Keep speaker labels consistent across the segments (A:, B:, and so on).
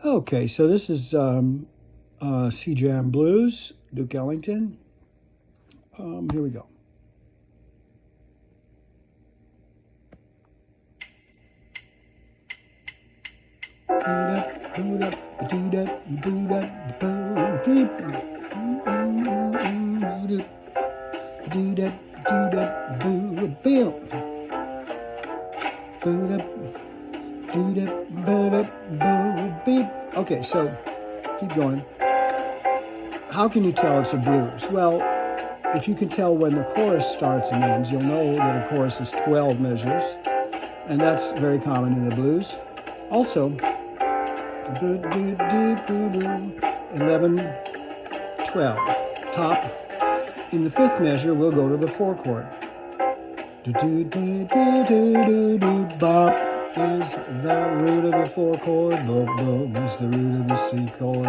A: Okay, so this is C Jam Blues, Duke Ellington. Here we go. Okay, so keep going. How can you tell it's a blues? Well, if you can tell when the chorus starts and ends, you'll know that a chorus is 12 measures, and that's very common in the blues. Also, 11, 12. Top. In the fifth measure, we'll go to the 4 chord. Bop is the root of the 4 chord. Bop, bop is the root of the C chord.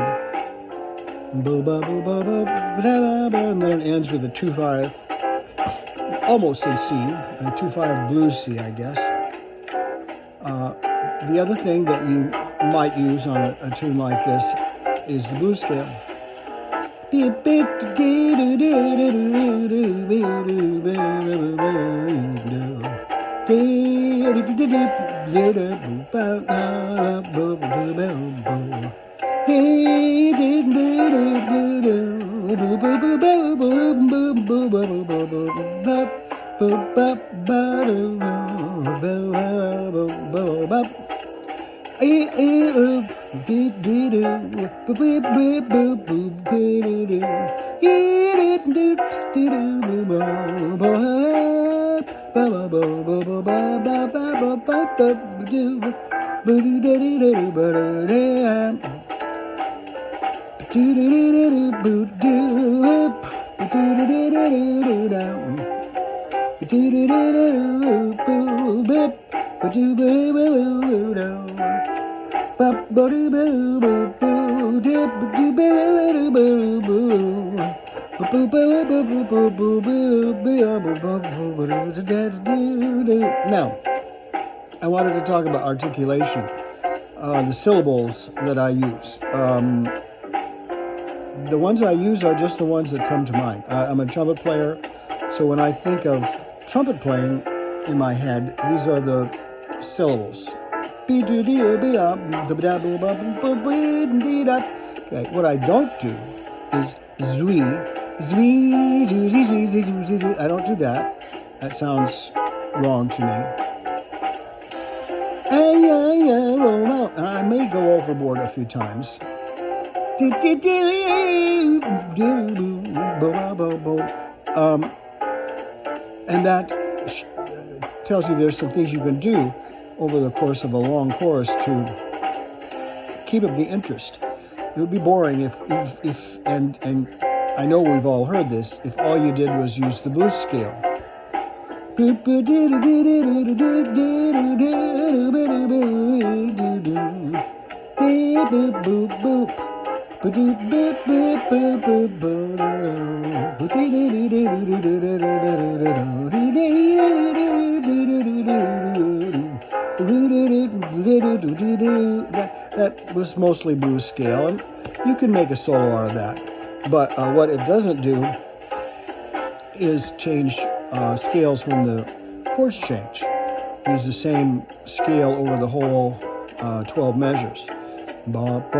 A: And then it ends with a 2-5, almost in C, a 2-5 blues C, I guess. The other thing that you might use on a tune like this is the blues scale. Now, I wanted to talk about articulation, the syllables that I use. The ones I use are just the ones that come to mind. I'm a trumpet player, so when I think of trumpet playing in my head, these are the syllables. Okay, what I don't do is zwi. I don't do that. That sounds wrong to me. I may go overboard a few times. And that tells you there's some things you can do over the course of a long chorus to keep up the interest. It would be boring if and I know we've all heard this, if all you did was use the blues scale. That was mostly blues scale, and you can make a solo out of that. But what it doesn't do is change scales when the chords change. Use the same scale over the whole 12 measures. Got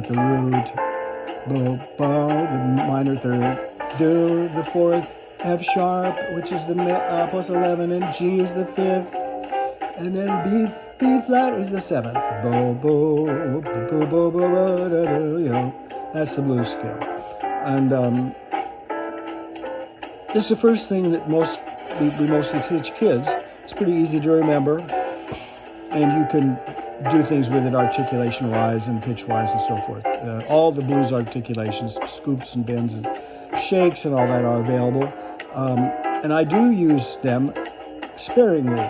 A: the root, the minor third, do the fourth, F sharp, which is the plus 11, and G is the fifth, and then B flat is the seventh. That's the blues scale. And this is the first thing that we mostly teach kids. It's pretty easy to remember, and you can do things with it articulation-wise and pitch-wise and so forth. All the blues articulations, scoops and bends and shakes and all that are available. And I do use them sparingly.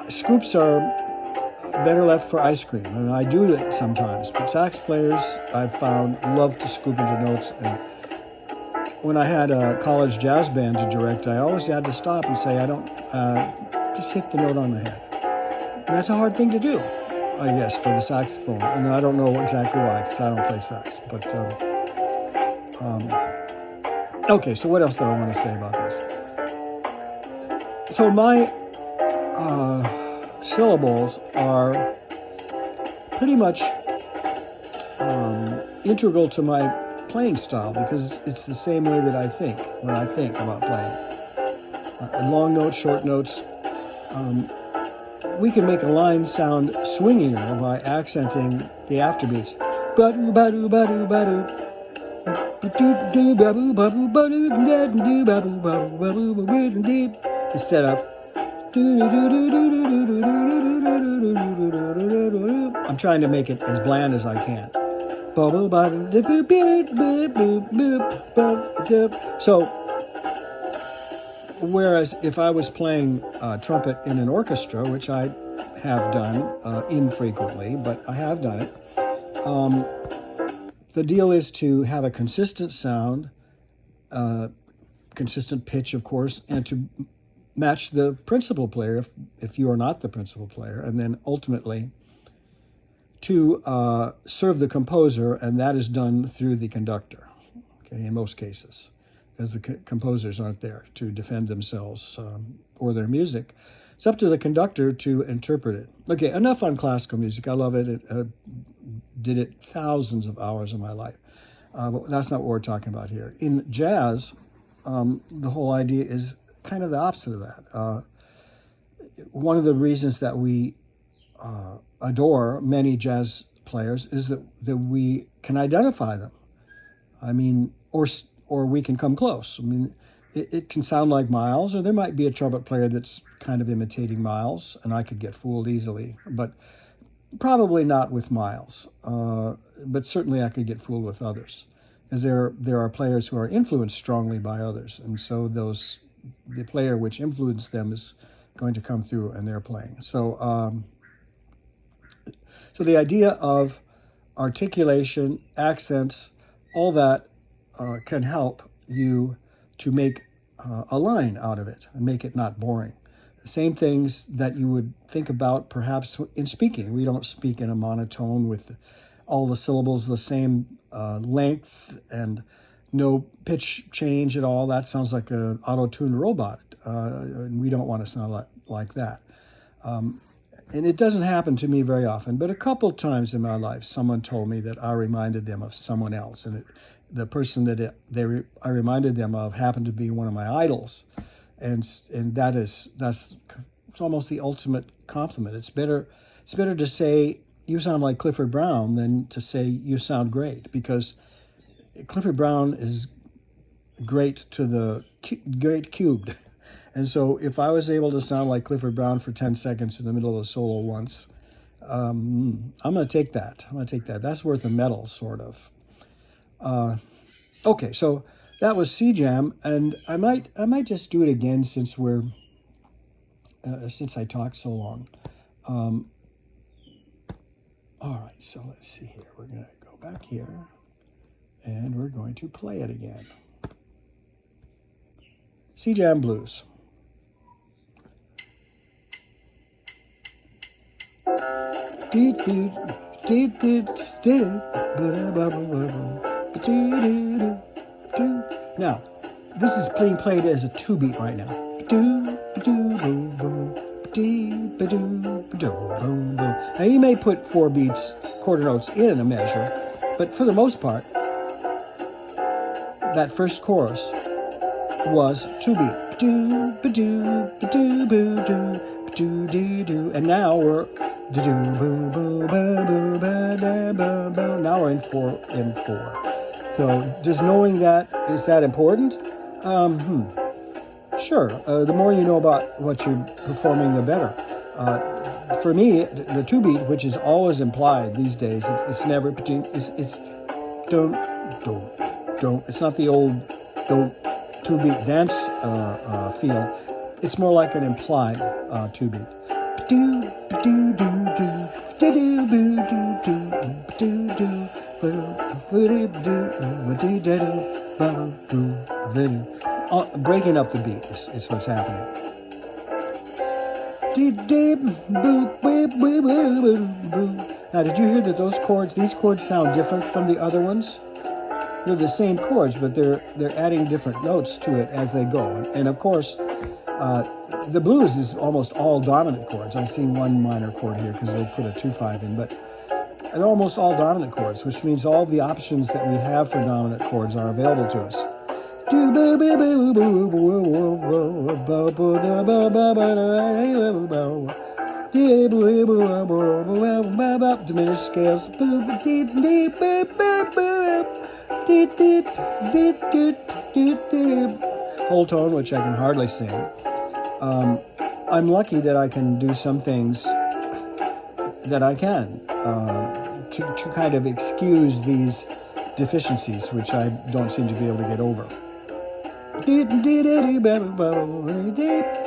A: Scoops are better left for ice cream, and I do it sometimes. But sax players, I've found, love to scoop into notes. And when I had a college jazz band to direct, I always had to stop and say, just hit the note on the head. And that's a hard thing to do, I guess, for the saxophone. And I don't know exactly why, because I don't play sax. But okay, so what else do I want to say about this? So my syllables are pretty much integral to my playing style, because it's the same way that I think when I think about playing. Long notes, short notes. We can make a line sound swingier by accenting the afterbeats. Ba-doo, ba-doo, ba-doo, ba-doo. Instead of I'm trying to make it as bland as I can. So, whereas if I was playing trumpet in an orchestra, which I have done infrequently, but I have done it, the deal is to have a consistent sound, consistent pitch, of course, and to match the principal player if you are not the principal player, and then ultimately to serve the composer, and that is done through the conductor, okay, in most cases, because the composers aren't there to defend themselves or their music. It's up to the conductor to interpret it. Okay, enough on classical music. I love it. I did it thousands of hours of my life. But that's not what we're talking about here. In jazz, the whole idea is kind of the opposite of that. One of the reasons that we adore many jazz players is that we can identify them. I mean, or we can come close. I mean, it can sound like Miles, or there might be a trumpet player that's kind of imitating Miles, and I could get fooled easily, but probably not with Miles. But certainly I could get fooled with others, as there are players who are influenced strongly by others, and so the player which influenced them is going to come through in their playing. So the idea of articulation, accents, all that can help you to make a line out of it and make it not boring. The same things that you would think about perhaps in speaking. We don't speak in a monotone with all the syllables the same length and no pitch change at all. That sounds like an auto-tuned robot, and we don't want to sound like that. And it doesn't happen to me very often, but a couple times in my life, someone told me that I reminded them of someone else, and the person that I reminded them of happened to be one of my idols, and that's almost the ultimate compliment. It's better to say you sound like Clifford Brown than to say you sound great, because Clifford Brown is great to the great cubed. And so if I was able to sound like Clifford Brown for 10 seconds in the middle of a solo once, I'm going to take that. That's worth a medal, sort of. Okay, so that was C-Jam, and I might just do it again since I talked so long. All right, so let's see here. We're going to go back here, and we're going to play it again. C-Jam Blues. Now, this is being played as a 2-beat right now. Now, you may put 4 beats, quarter notes in a measure, but for the most part, that first chorus was 2-beat. And now we're now we're in 4. So just knowing that, is that important? Sure. The more you know about what you're performing, the better. For me, the 2-beat, which is always implied these days, it's never it's don't. It's not the old don't 2-beat dance feel. It's more like an implied 2-beat. Breaking up the beat is what's happening. Now, did you hear that these chords sound different from the other ones? They're the same chords, but they're adding different notes to it as they go. And of course, the blues is almost all dominant chords. I see one minor chord here because they put a 2/5 in, but they're almost all dominant chords, which means all the options that we have for dominant chords are available to us. Diminished scales. Whole tone, which I can hardly sing. I'm lucky that I can do some things that I can to kind of excuse these deficiencies, which I don't seem to be able to get over. Beep beep beep boop beep deep deep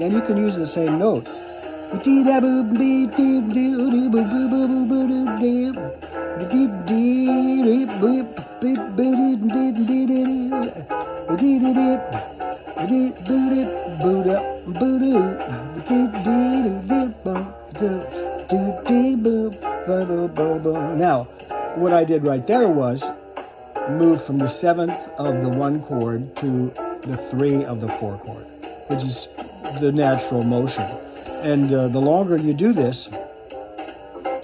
A: and you can use the same note. Now, what I did right there was move from the 7th of the 1 chord to the 3 of the 4 chord, which is the natural motion. And the longer you do this,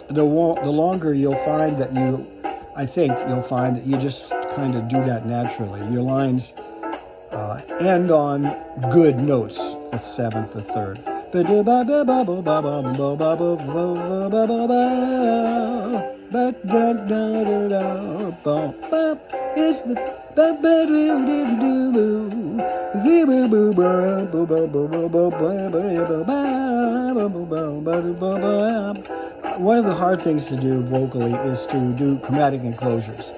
A: the longer you'll find that you'll find that you just kind of do that naturally. Your lines end on good notes, the 7th, the 3rd. It's the one of the hard things to do vocally is to do chromatic enclosures.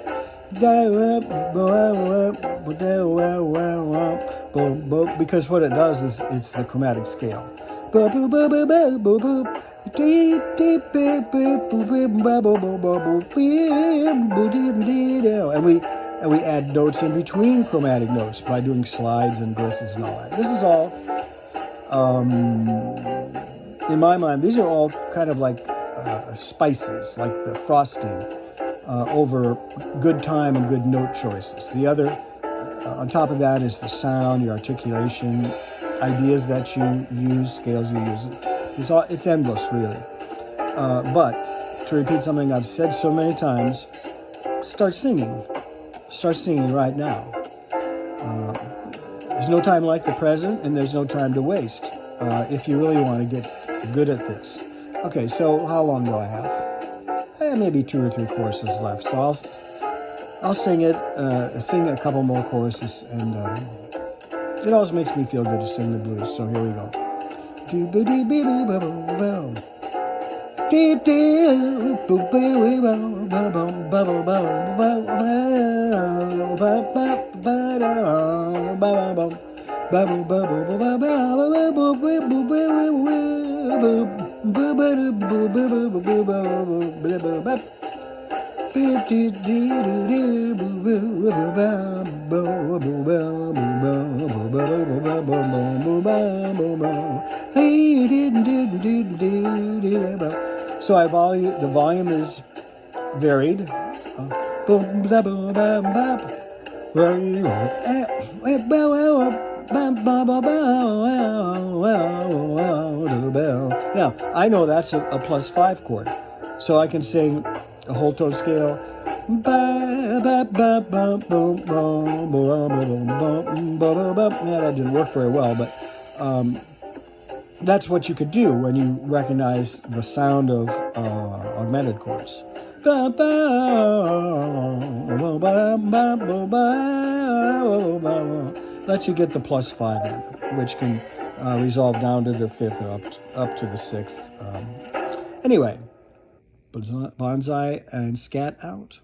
A: Because what it does is it's the chromatic scale. And we add notes in between chromatic notes by doing slides and glisses and all that. This is all, in my mind, these are all kind of like spices, like the frosting over good time and good note choices. The other, on top of that, is the sound, your articulation, ideas that you use, scales you use. It's endless, really. But to repeat something I've said so many times, start singing. Start singing right now. There's no time like the present, and there's no time to waste if you really want to get good at this. Okay, so how long do I have? Maybe 2 or 3 choruses left. So I'll sing it, sing a couple more choruses, and it always makes me feel good to sing the blues. So here we go. So the volume is varied. Now, I know that's a +5 chord, so I can sing a whole tone scale. Yeah, that didn't work very well, but that's what you could do when you recognize the sound of augmented chords. Lets you get the +5 in, which can resolve down to the 5th or up to the 6th. Anyway, bonsai and scat out.